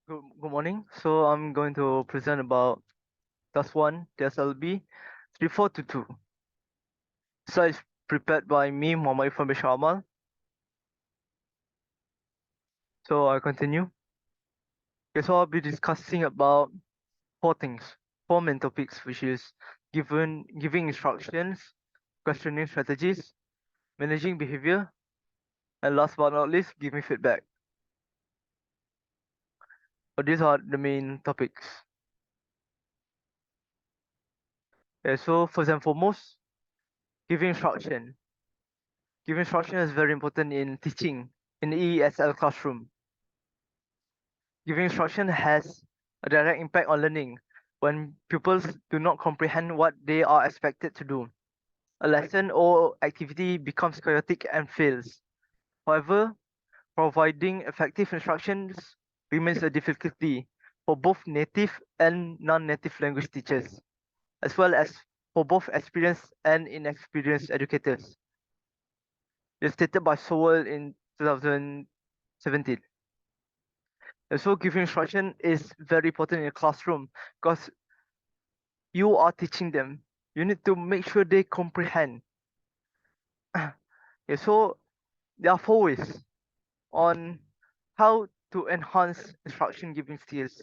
Good morning. So I'm going to present about task 1 TSLB 3422. Slides prepared by me, Muhammad Irfan Bashir Amal. So I continue. Okay, so I'll be discussing about four things, four main topics, which is giving instructions, questioning strategies, managing behavior, and last but not least, giving feedback. So these are the main topics. Okay, so first and foremost, giving instruction. Giving instruction is very important in teaching in the ESL classroom. Giving instruction has a direct impact on learning when pupils do not comprehend what they are expected to do. A lesson or activity becomes chaotic and fails. However, providing effective instructions remains a difficulty for both native and non-native language teachers, as well as for both experienced and inexperienced educators. It's stated by Sowell in 2017. So giving instruction is very important in a classroom because you are teaching them. You need to make sure they comprehend. Okay, so there are four ways on how to enhance instruction giving skills.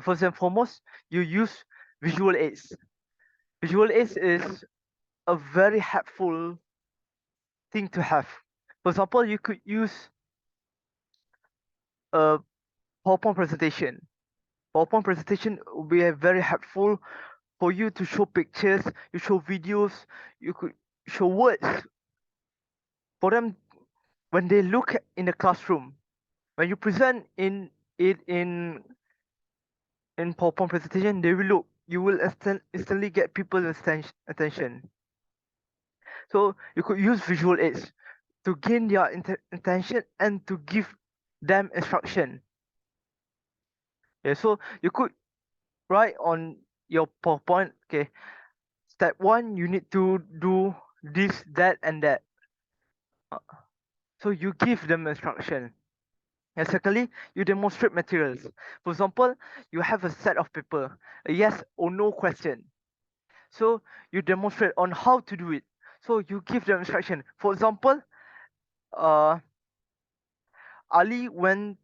First and foremost, you use visual aids. Visual aids is a very helpful thing to have. For example, you could use a PowerPoint presentation. PowerPoint presentation will be very helpful for you to show pictures, you show videos, you could show words for them when they look in the classroom. When you present it in PowerPoint presentation, they will look. You will instantly get people's attention. So you could use visual aids to gain their attention and to give them instruction. Yeah, so you could write on your PowerPoint. Okay, step one, you need to do this, that, and that. Uh, So you give them instruction. And secondly, you demonstrate materials. For example, you have a set of paper, a yes or no question. So you demonstrate on how to do it. So you give them instruction. For example, uh, Ali went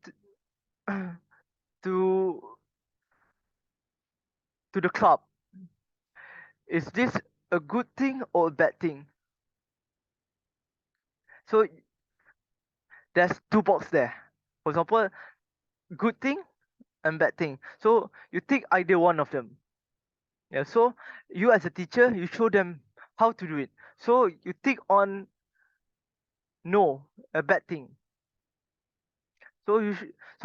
to to the club. Is this a good thing or a bad thing? So there's two boxes there. For example, good thing and bad thing. So you take either one of them. Yeah. So you as a teacher, you show them how to do it. So you take on no, a bad thing. So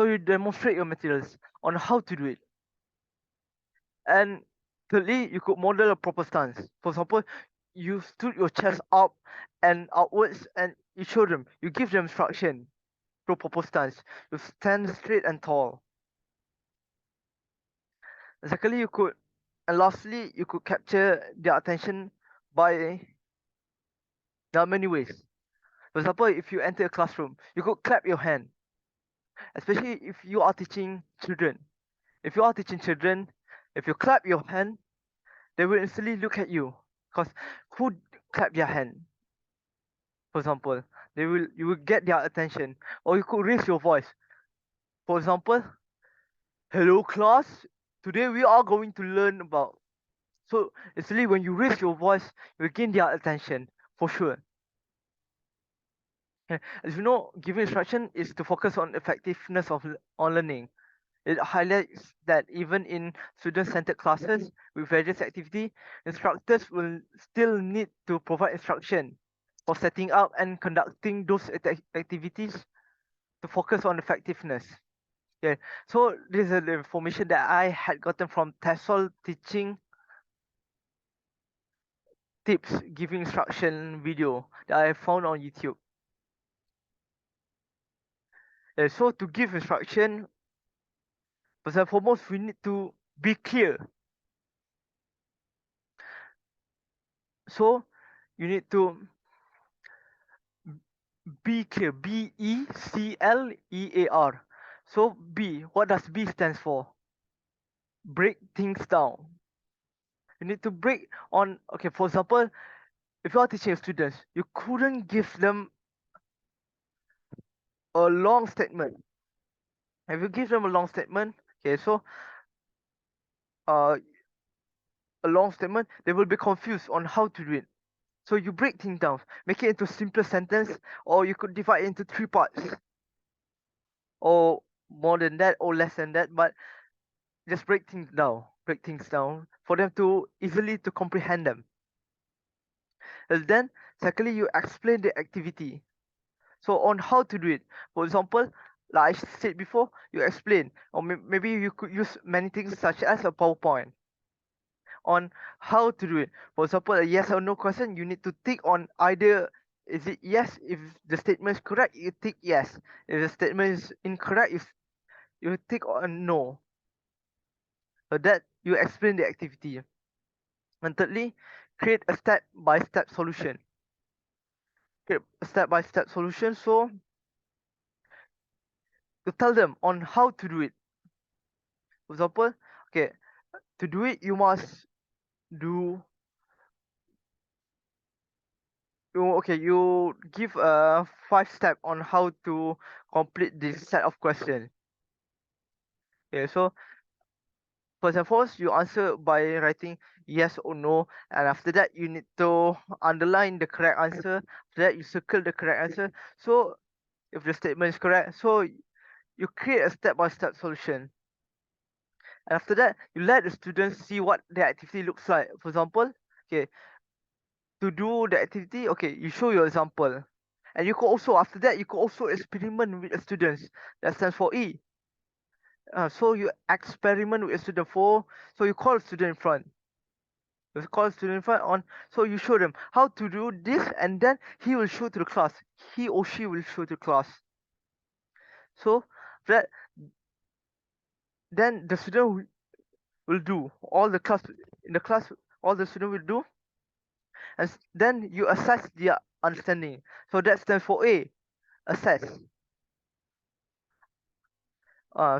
you demonstrate your materials on how to do it. And thirdly, you could model a proper stance. For example, you stood your chest up and outwards, and you show them. You give them instruction to proper stance. You stand straight and tall. And secondly, and lastly, you could capture their attention by there are many ways. For example, if you enter a classroom, you could clap your hand, especially if you are teaching children. If you are teaching children, if you clap your hand, they will instantly look at you. Because who clap their hand? For example, you will get their attention. Or you could raise your voice. For example, hello class. Today we are going to learn about. So instantly when you raise your voice, you gain their attention for sure. As you know, giving instruction is to focus on effectiveness of on learning. It highlights that even in student-centered classes with various activity, instructors will still need to provide instruction for setting up and conducting those activities to focus on effectiveness. Okay, so this is the information that I had gotten from TESOL teaching tips giving instruction video that I found on YouTube. So to give instruction, first and foremost, we need to be clear. So you need to be clear, Beclear. So B, what does B stands for? Break things down. You need to break on, okay, for example, if you are teaching students, you couldn't give them a long statement. If you give them a long statement, okay, so uh, a long statement, they will be confused on how to do it. So you break things down, make it into simpler sentence, or you could divide it into 3 parts, or more than that, or less than that, but just break things down for them to easily to comprehend them. And then, secondly, you explain the activity. So on how to do it. For example, like I said before, you explain, or maybe you could use many things such as a PowerPoint on how to do it. For example, a yes or no question, you need to tick on either is it yes. If the statement is correct, you tick yes. If the statement is incorrect, you tick on no. So that you explain the activity. And thirdly, create a step-by-step solution. Create a step-by-step solution. So you tell them on how to do it. For example, okay, to do it, you must do you give a 5 step on how to complete this set of questions. Okay, so first and foremost, you answer by writing yes or no, and after that you need to underline the correct answer. After that you circle the correct answer. So if the statement is correct, so you create a step-by-step solution. And after that, you let the students see what the activity looks like. For example, okay, to do the activity, okay, you show your example. And you could also, after that, you could also experiment with the students. That stands for E. So you experiment with a student so you call a student in front. You call a student in front so you show them how to do this, and then he will show to the class. He or she will show to the class. So that then the student will do all the class in the class. All the student will do, and then you assess their understanding. So that stands for A, assess.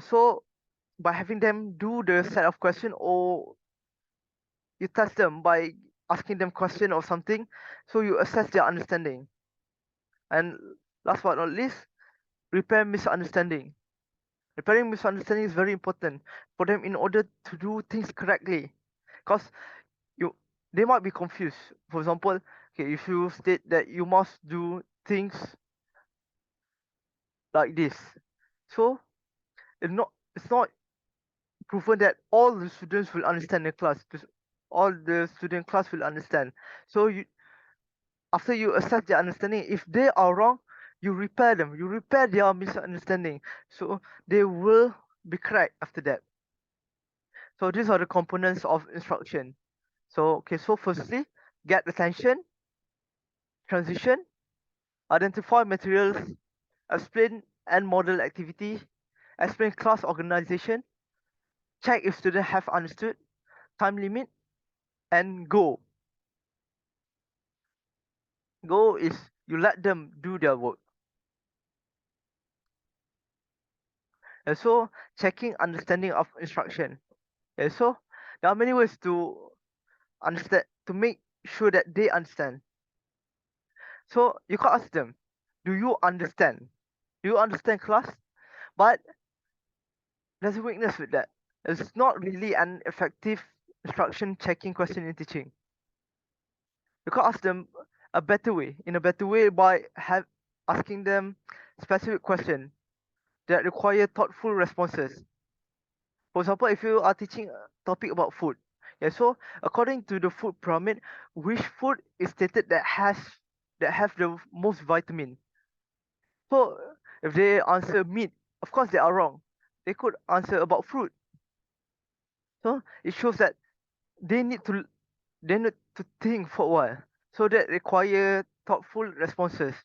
So by having them do the set of question, or you test them by asking them question or something, so you assess their understanding. And last but not least, repair misunderstanding. Repairing misunderstanding is very important for them in order to do things correctly, because you they might be confused. For example, okay, if you state that you must do things like this, so it's not proven that all the students will understand the class. All the student class will understand. So after you assess their understanding, if they are wrong, you repair them. You repair their misunderstanding. So they will be correct after that. So these are the components of instruction. So okay, so firstly, get attention, transition, identify materials, explain and model activity, explain class organization, check if students have understood, time limit, and go. Go is you let them do their work. And so checking understanding of instruction. And so there are many ways to understand, to make sure that they understand. So you can ask them, do you understand? Do you understand class? But there's a weakness with that. It's not really an effective instruction checking question in teaching. You can ask them in a better way by asking them specific question that require thoughtful responses. For example, if you are teaching a topic about food, yeah, so according to the food pyramid, which food is stated that have the most vitamin? So if they answer meat, of course they are wrong. They could answer about fruit. So it shows that they need to they need to think for a while. So that require thoughtful responses.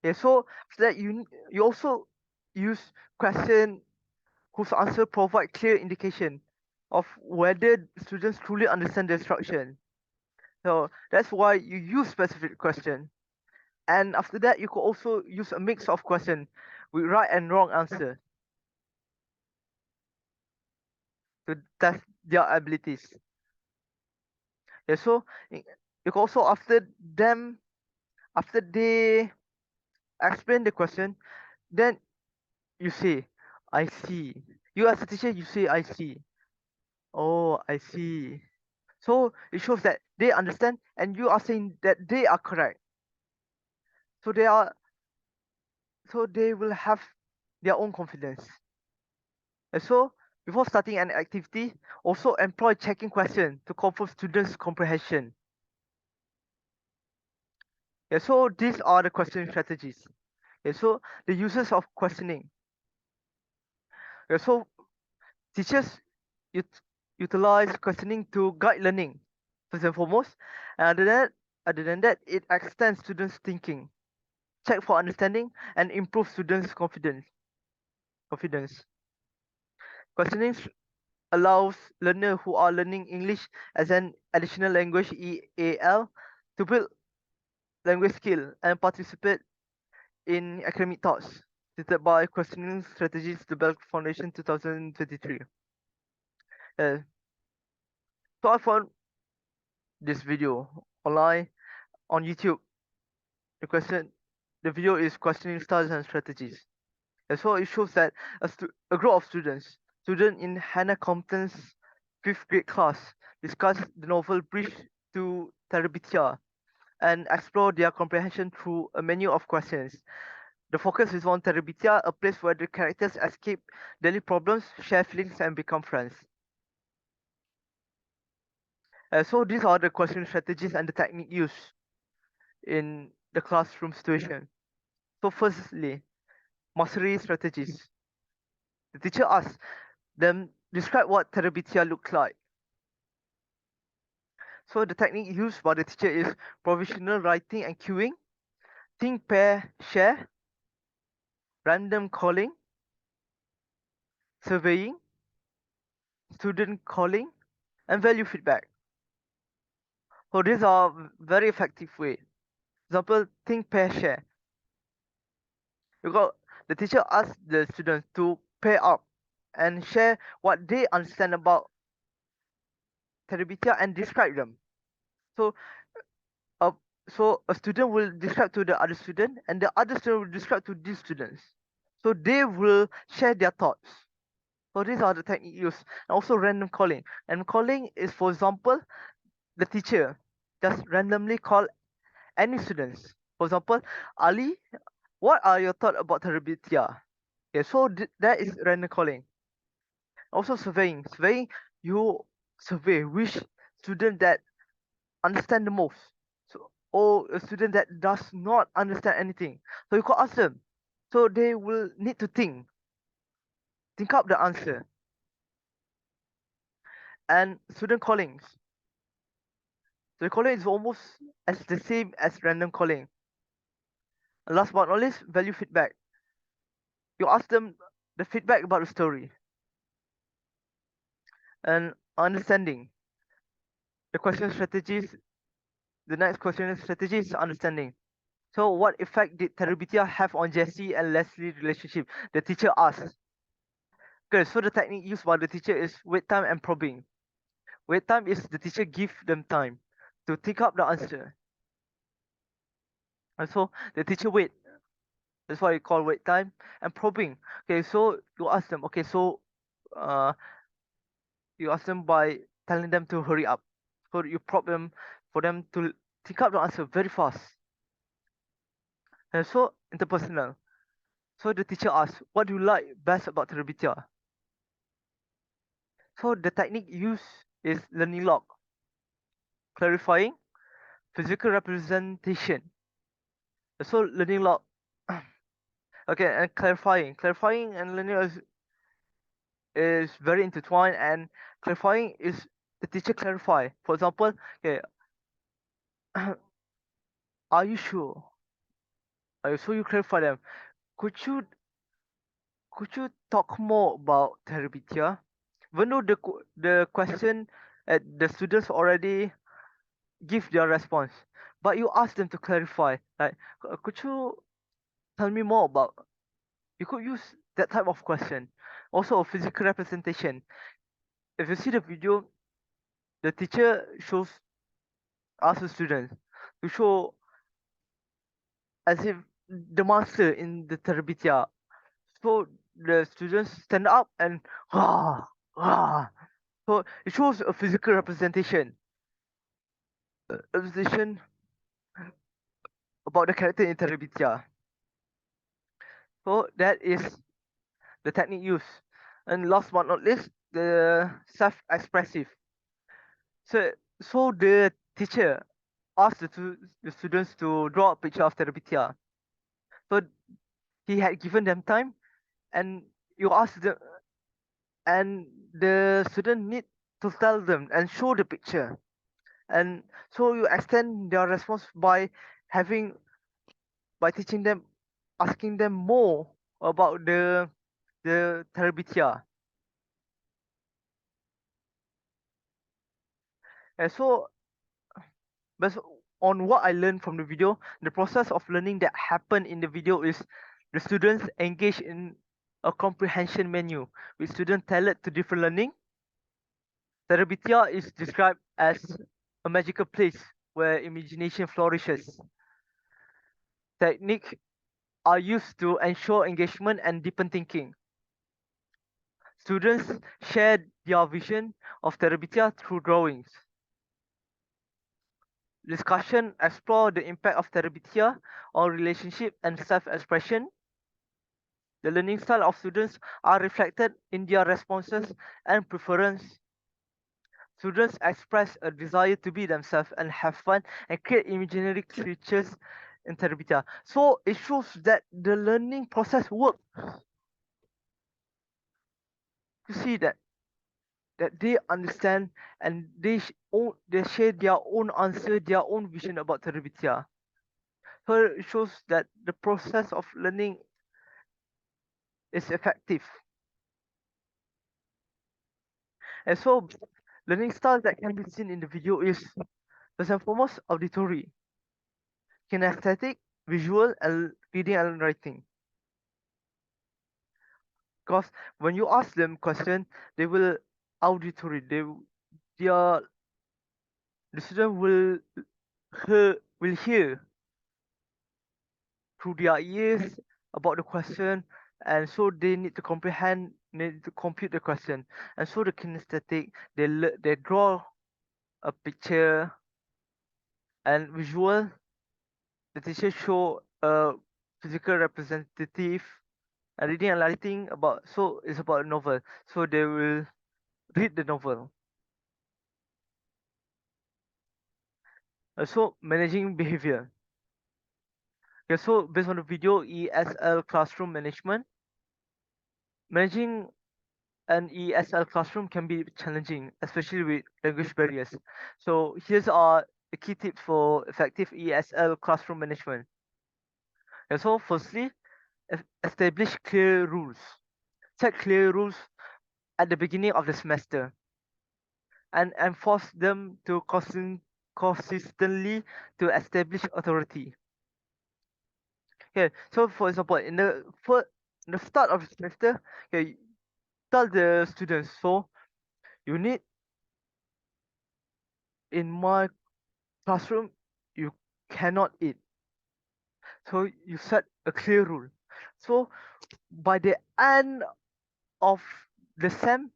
Yeah, so after that you also use question whose answer provide clear indication of whether students truly understand the instruction. So that's why you use specific question. And after that, you could also use a mix of question with right and wrong answer. to test their abilities. Yeah, so you also after they explain the question, then you say, I see. You as a teacher, you say, I see. Oh, I see. So it shows that they understand and you are saying that they are correct. So they will have their own confidence. And so before starting an activity, also employ checking question to confirm students' comprehension. Yeah, so these are the questioning strategies. Yeah, so the uses of questioning. Yeah, so teachers utilize questioning to guide learning, first and foremost. And other than that, it extends students' thinking, check for understanding, and improve students' confidence. Questioning allows learners who are learning English as an additional language (EAL) to build language skill and participate in academic thoughts. Stated by Questioning Strategies Development Foundation 2023. Uh, so I found this video online on YouTube. The video is questioning styles and strategies. And so it shows that a group of students in Hannah Compton's fifth grade class, discuss the novel Bridge to Terabithia and explore their comprehension through a menu of questions. The focus is on Terabithia, a place where the characters escape daily problems, share feelings, and become friends. So these are the questioning strategies and the technique used in the classroom situation. So firstly, mastery strategies. The teacher asks them describe what terabithia looks like. So the technique used by the teacher is provisional writing and cueing, think, pair, share, random calling, surveying, student calling, and value feedback. So these are very effective way. Example, think, pair, share. Because the teacher asks the students to pair up and share what they understand about terabithia and describe them. So uh, so a student will describe to the other student and the other student will describe to these students. So they will share their thoughts. So these are the technique used. And also random calling. And calling is, for example, the teacher just randomly call any students. For example, Ali, what are your thoughts about terabithia? Yeah, so that is random calling. Also surveying. Surveying, you survey which student that understand the most. So, or a student that does not understand anything. So you could ask them. So they will need to think up the answer. And student callings. So calling is almost as the same as random calling. And last but not least, value feedback. You ask them the feedback about the story and understanding. The question strategies. The next question strategy is understanding. So what effect did Terabithia have on Jesse and Leslie relationship? The teacher asks. Okay, so the technique used by the teacher is wait time and probing. Wait time is the teacher give them time to think up the answer. And so the teacher wait. That's why you call wait time and probing. Okay, so you ask them. Okay, so uh, you ask them by telling them to hurry up. So you probe them for them to think up the answer very fast. And so interpersonal. So the teacher asks, what do you like best about Terabithia? So the technique used is learning log, clarifying, physical representation. So learning log, okay, and clarifying. Clarifying and learning is very intertwined, and clarifying is the teacher clarify. For example, okay, are you sure? So you clarify them. Could you talk more about Terabithia? Even though the question the students already give their response, but you ask them to clarify. Like, could you tell me more about? You could use that type of question. Also, physical representation. if you see the video, the teacher asks the students to show as if the master in the terbitia. So the students stand up and ah ah. So it shows a physical representation about the character in terbitia. So that is the technique used. And last but not least, the self-expressive. So so the teacher asked the students to draw a picture of terbitia. So he had given them time, and you ask them, and the student need to tell them and show the picture. And so you extend their response by having by teaching them, asking them more about the terbitia. And so based on what I learned from the video, the process of learning that happened in the video is the students engage in a comprehension menu with student tailored to different learning. Terabithia is described as a magical place where imagination flourishes. Techniques are used to ensure engagement and deepen thinking. Students share their vision of Terabithia through drawings. Discussion explore the impact of Terabithia on relationship and self-expression. The learning style of students are reflected in their responses and preference. Students express a desire to be themselves and have fun and create imaginary creatures in Terabithia. So it shows that the learning process works. You see that they understand and they share their own answer, their own vision about Terabithia. So it shows that the process of learning is effective. And so learning styles that can be seen in the video is first and foremost auditory, kinesthetic, visual, and reading and writing. Because when you ask them question, they will auditory. Their the student will hear through their ears about the question, and so they need to comprehend, need to compute the question. And so the kinesthetic, they draw a picture, and visual, the teacher show a physical representative, and reading and writing about, so it's about a novel, so they will read the novel. So managing behavior. Okay, so based on the video, ESL classroom management. Managing an ESL classroom can be challenging, especially with language barriers. So here's the key tips for effective ESL classroom management. Okay, so firstly, establish clear rules. Set clear rules at the beginning of the semester and enforce them to consistently to establish authority. Okay, so for example, in the start of the semester, okay, tell the students, so you need in my classroom you cannot eat. So you set a clear rule. So by the end of the sem,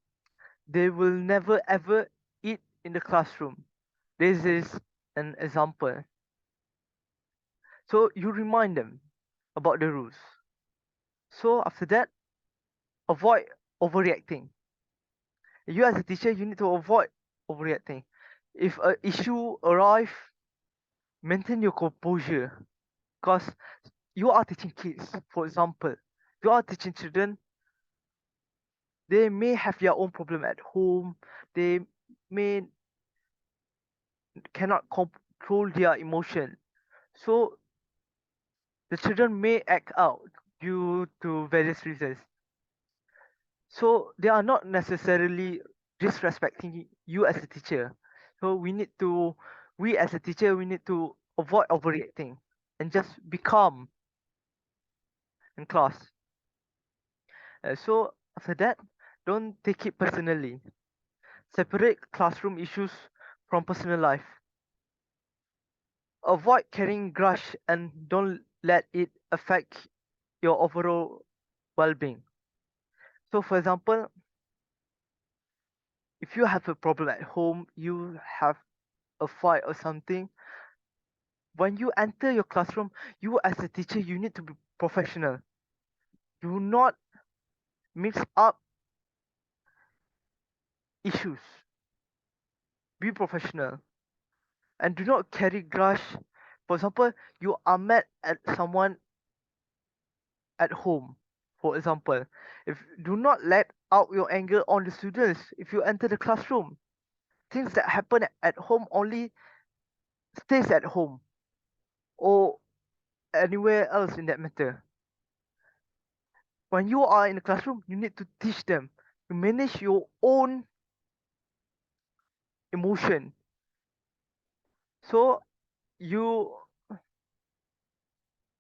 they will never ever eat in the classroom. This is an example. So you remind them about the rules. So after that, avoid overreacting. You as a teacher, you need to avoid overreacting. If an issue arrive, maintain your composure, because you are teaching kids. For example, you are teaching children. They may have their own problem at home. They may cannot control their emotion. So the children may act out due to various reasons. So they are not necessarily disrespecting you as a teacher. So we as a teacher, we need to avoid overreacting and just be calm in class. So after that, don't take it personally. Separate classroom issues from personal life. Avoid carrying grudge and don't let it affect your overall well-being. So for example, if you have a problem at home, you have a fight or something, when you enter your classroom, you as a teacher, you need to be professional. Do not mix up issues. Be professional and do not carry grudge. For example, you are mad at someone at home. For example, if do not let out your anger on the students if you enter the classroom. Things that happen at home only stays at home or anywhere else in that matter. When you are in the classroom, you need to teach them to manage your own emotion. So you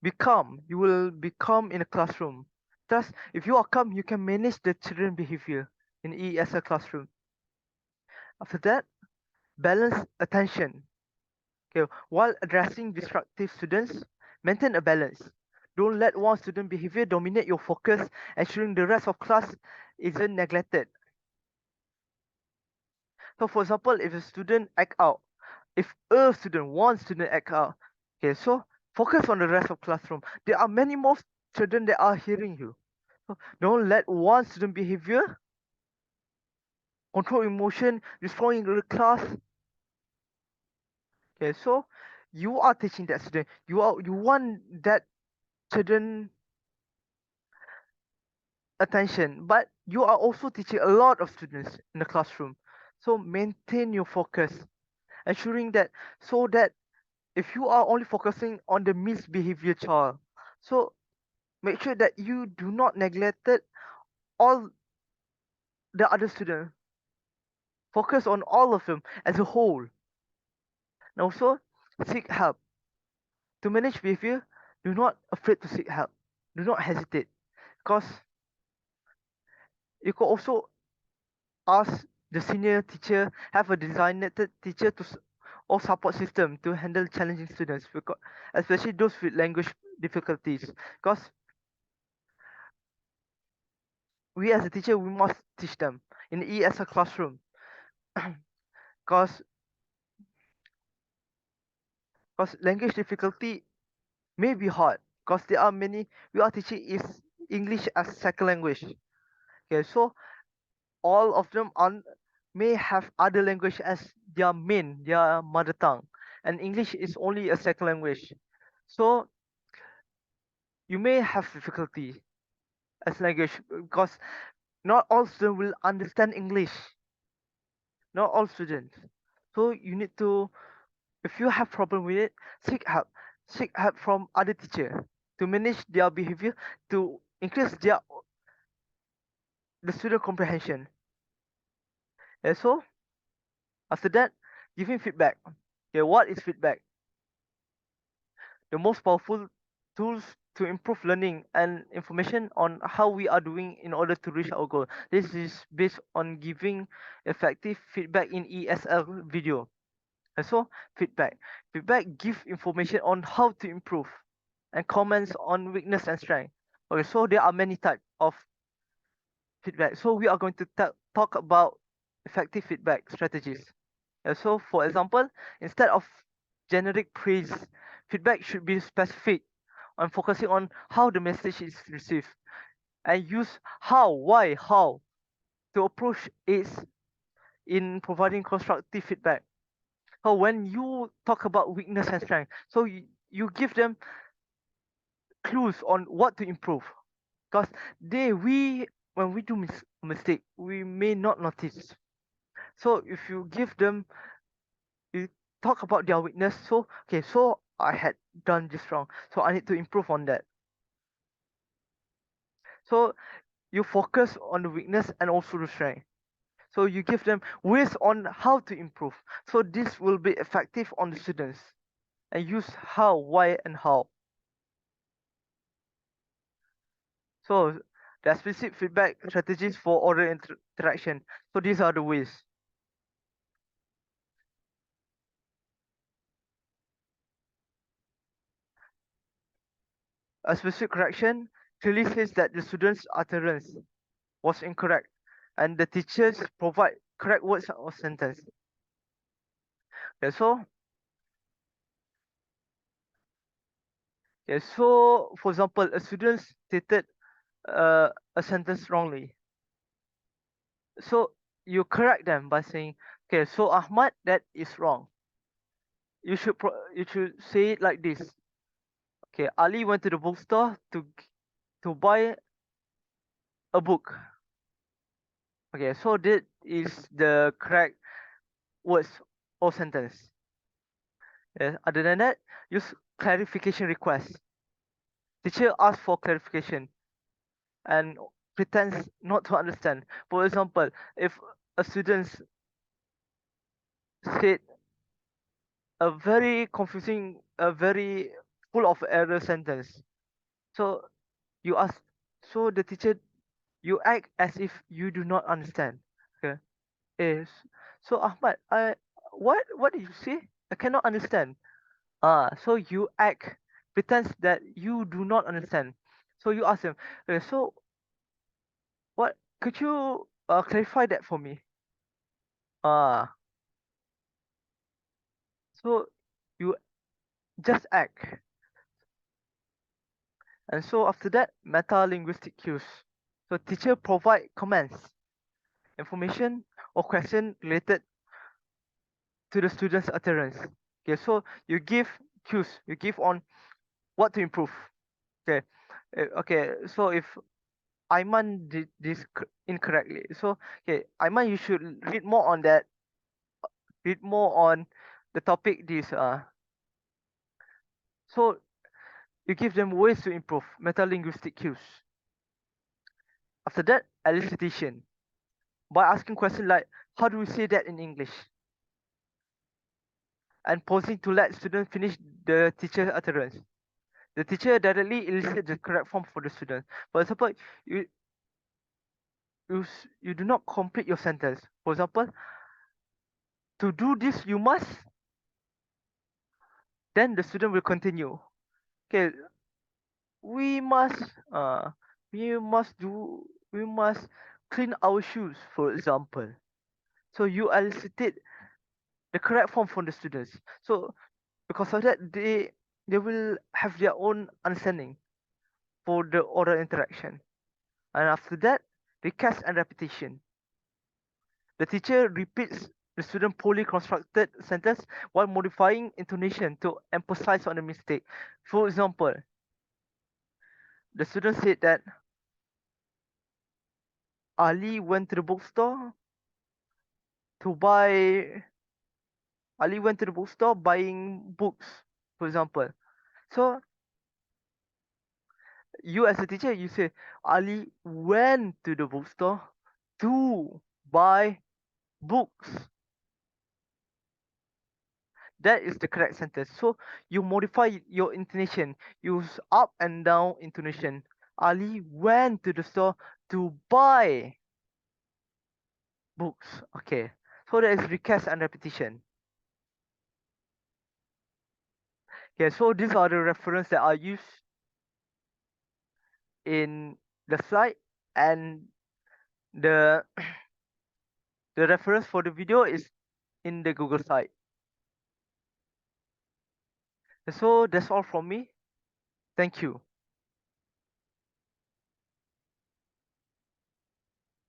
you will become in a classroom. Thus, if you are calm, you can manage the children behavior in ESL classroom. After that, balance attention. Okay, while addressing disruptive students, maintain a balance. Don't let one student behavior dominate your focus, ensuring the rest of class isn't neglected. So for example, if a student act out, if a student, one student act out, okay, so focus on the rest of classroom. There are many more children that are hearing you. So don't let one student behavior control emotion, destroying the class. Okay, so you are teaching that student. You want that student attention, but you are also teaching a lot of students in the classroom. So maintain your focus, ensuring that so that if you are only focusing on the misbehavior child, so make sure that you do not neglect all the other students. Focus on all of them as a whole. And also seek help. To manage behavior, do not afraid to seek help. Do not hesitate. Because you could also ask the senior teacher, have a designated teacher or support system to handle challenging students, because, especially those with language difficulties. Because we as a teacher, we must teach them in ESL classroom. Because language difficulty may be hard. Because there are many, we are teaching is English as second language. Okay, so all of them may have other language as their mother tongue, and English is only a second language. So you may have difficulty as language because not all students will understand English. Not all students. So you need to, if you have problem with it, seek help. Seek help from other teacher to manage their behavior, to increase the student comprehension. And so after that, giving feedback. Okay, what is feedback? The most powerful tools to improve learning and information on how we are doing in order to reach our goal. This is based on giving effective feedback in ESL video. And so feedback. Feedback give information on how to improve and comments on weakness and strength. Okay, so there are many types of feedback. So we are going to talk about effective feedback strategies. So for example, instead of generic praise, feedback should be specific on focusing on how the message is received and use how to approach it in providing constructive feedback. So when you talk about weakness and strength, so you give them clues on what to improve. Because when we do mistake, we may not notice. So if you give them, you talk about their weakness. So okay, so I had done this wrong, so I need to improve on that. So you focus on the weakness and also the strength. So you give them ways on how to improve. So this will be effective on the students, and use how, why, and how. So there are specific feedback strategies for oral interaction. So these are the ways. A specific correction clearly says that the student's utterance was incorrect and the teachers provide correct words or sentence. Okay, so for example, a student stated a sentence wrongly. So you correct them by saying, okay, so Ahmad, that is wrong. You should say it like this. Okay, Ali went to the bookstore to buy a book. Okay, so that is the correct words or sentence. Other than that, use clarification request. Teacher asks for clarification and pretends not to understand. For example, if a student said a very confusing, a very full of error sentence, so you ask, so the teacher, you act as if you do not understand. Okay. Yes. So Ahmad, what did you say? I cannot understand. So you act pretends that you do not understand. So you ask them, okay, so what could you clarify that for me? Ah, so you just act. And so after that, meta linguistic cues. So teacher provide comments, information or question related to the student's utterance. Okay, so you give cues, you give on what to improve. Okay, okay. So if Aiman did this incorrectly, so okay, Aiman, you should read more on that. Read more on the topic. This so you give them ways to improve metalinguistic cues. After that, elicitation by asking questions like, "How do we say that in English?" and pausing to let students finish the teacher's utterance. The teacher directly elicits the correct form for the student. For example, you you do not complete your sentence. For example, to do this you must. Then the student will continue. Okay, we must we must do we must clean our shoes, for example. So you elicited the correct form from the students. So because of that, they will have their own understanding for the oral interaction. And after that, recast and repetition. The teacher repeats the student poorly constructed sentence while modifying intonation to emphasize on the mistake. For example, the student said that Ali went to the bookstore to buy Ali went to the bookstore buying books, for example. So you as a teacher, you say Ali went to the bookstore to buy books. That is the correct sentence. So you modify your intonation. Use up and down intonation. Ali went to the store to buy books. Okay. So that is recast and repetition. Okay, so these are the references that are used in the slide, and the the reference for the video is in the Google site. So that's all from me. Thank you.